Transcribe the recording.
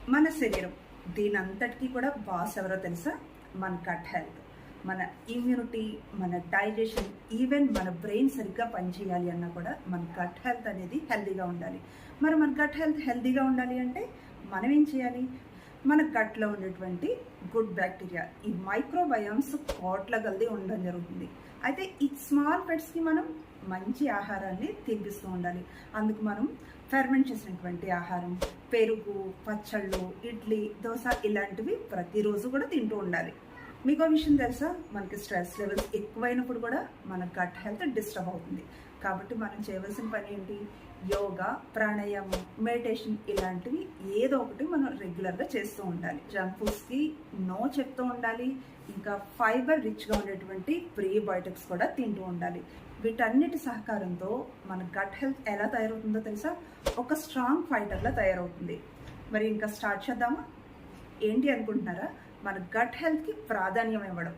మన శరీరం దీని అంతటికీ కూడా బాస్ ఎవరో తెలుసా? మన గట్ హెల్త్. మన ఇమ్యూనిటీ, మన డైజెషన్, ఈవెన్ మన బ్రెయిన్ సరిగ్గా పనిచేయాలి అన్నా కూడా మన గట్ హెల్త్ అనేది హెల్తీగా ఉండాలి. మరి మన గట్ హెల్త్ హెల్తీగా ఉండాలి అంటే మనం ఏం చేయాలి? మన గట్లో ఉన్నటువంటి గుడ్ బ్యాక్టీరియా, ఈ మైక్రోబయోమ్స్ కోట్ల కొలది ఉండడం జరుగుతుంది. అయితే ఈ స్మాల్ పెట్స్కి మనం మంచి ఆహారాన్ని తినిపిస్తూ ఉండాలి. అందుకు మనం ఫెర్మెంట్ చేసినటువంటి ఆహారం, పెరుగు, పచ్చళ్ళు, ఇడ్లీ, దోశ ఇలాంటివి ప్రతిరోజు కూడా తింటూ ఉండాలి. మీకు విషయం తెలుసా? మనకి స్ట్రెస్ లెవెల్స్ ఎక్కువైనప్పుడు కూడా మన గట్ హెల్త్ డిస్టర్బ్ అవుతుంది. కాబట్టి మనం చేయవలసిన పని ఏంటి? యోగా, ప్రాణాయామం, మెడిటేషన్ ఇలాంటివి ఏదో ఒకటి మనం రెగ్యులర్గా చేస్తూ ఉండాలి. జంక్ ఫుడ్స్కి నో చెప్తూ ఉండాలి. ఇంకా ఫైబర్ రిచ్గా ఉండేటువంటి ప్రీబయోటిక్స్ కూడా తింటూ ఉండాలి. వీటన్నిటి సహకారంతో మన గట్ హెల్త్ ఎలా తయారవుతుందో తెలుసా? ఒక స్ట్రాంగ్ ఫైటర్లా తయారవుతుంది. మరి ఇంకా స్టార్ట్ చేద్దామా? ఏంటి అనుకుంటున్నారా? మన గట్ హెల్త్కి ప్రాధాన్యం ఇవ్వడం.